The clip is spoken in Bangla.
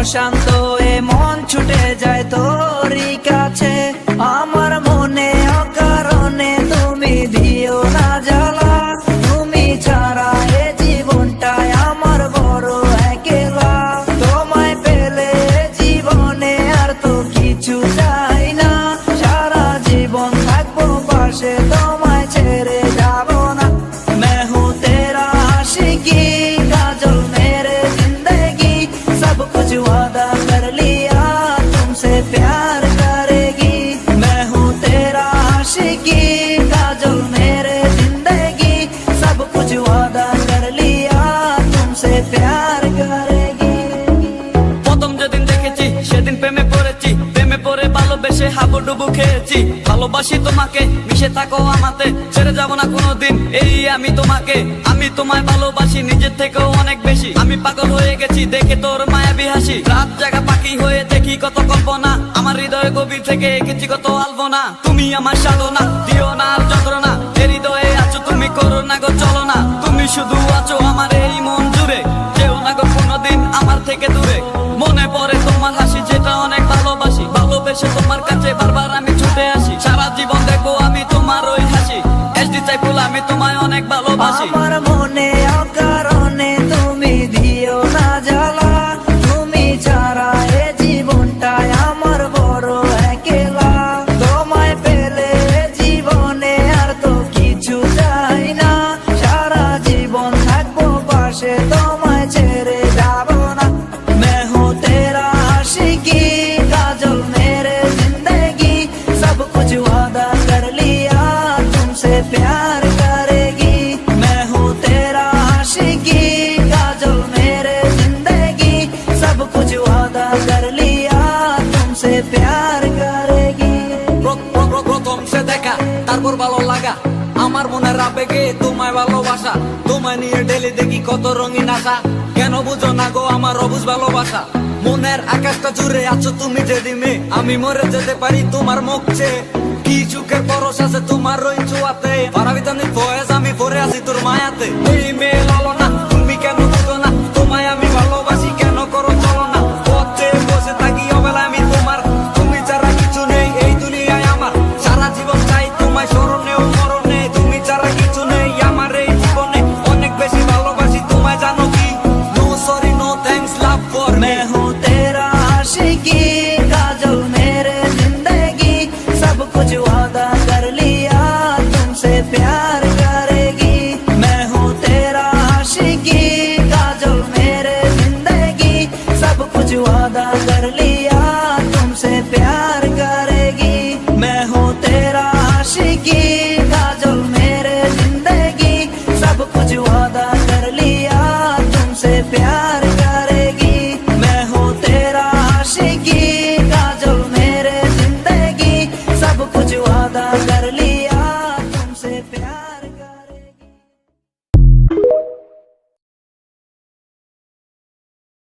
অশান্ত এ মন ছুটে যায় তোরই কাছে। আমার মনে অকারণে তুমি দিও না জ্বালা, তুমি ছাড়া এ জীবনটাই আমার বড় একলা। তোমায় পেলে জীবনে আর তো কিছু চাই না, সারা জীবন থাকবো পাশে, তোমায় ছেড়ে যাব না। मैं हूँ तेरा आशिकी काजल मेरे जिंदगी, सब कुछ वादा कर लिया तुमसे प्यार करेगी। मैं हूँ तेरा आशिकी काजल मेरे जिंदगी, सब कुछ वादा कर लिया तुमसे प्यार करेगी। প্রথম যেদিন দেখেছি সেদিন প্রেমে পড়েছি, প্রেমে পড়ে ভালোবেসে হাবুডুবু খেয়েছি। ভালোবাসি তোমাকে, মিশে থাকো আমাতে, ছেড়ে যাব না কোনোদিন এই আমি তোমাকে। আমি তোমায় ভালোবাসি নিজের থেকেও অনেক বেশি, আমি পাগল হয়ে গেছি দেখে তোর মায়াবী হাসি। রাত জাগা পাখি হয়ে দেখি কত কল্পনা, আমার হৃদয় গভীর থেকে এঁকেছি কত আলপনা। তুমি আমার সাধনা, দিও না আর যন্ত্রণা, এ হৃদয়ে আছো তুমি, করো না গো চলো না। তুমি শুধু আছো আমার এই মন জুড়ে, যেও না গো কোনোদিন আমার থেকে দূরে। মনে পড়ে তোমার হাসি যেটা অনেক ভালোবাসি, ভালোবেসে তোমার কাছে বারবার আমি ছুটে আসি। সারা জীবন দেখবো আমি তোমার ওই হাসি, এসডি চাইপুল আমি তোমায় অনেক ভালোবাসি। আমার মনে অকারণে তুমি দিও না জ্বালা, তুমি ছাড়া এ জীবনটাই আমার বড় একলা। তোমায় পেলে জীবনে আর তো কিছু চাই না, সারা জীবন থাকবো পাশে, তোমায় ছেড়ে যাব না। मैं हूँ तेरा आशिकी काजल मेरे जिंदगी, सब कुछ वादा कर लिया तुमसे प्यार करेगी। मैं हूँ तेरा आशिकी काजल मेरे जिंदगी, सब कुछ वादा कर लिया तुमसे प्यार करेगी। প্রথম সে দেখা তারপর ভালো লাগা, আমার মনের আবেগে তোমায় ভালোবাসা। তোমায় নিয়ে ডেলি দেখি কত রঙিন আশা, কেন বুঝো না গো আমার অবুঝ ভালোবাসা। মনের আকাশটা জুড়ে আছো তুমি যেদিনে, আমি মরে যেতে পারি তোমার মুখ চেয়ে। কি চোখের পরশ আছে তোমার ওই ছোঁয়াতে, পারাবিতানি ফয়েজ আমি পরে আছি তোর মায়াতে। এই মেয়ে লালো না তুমি কেন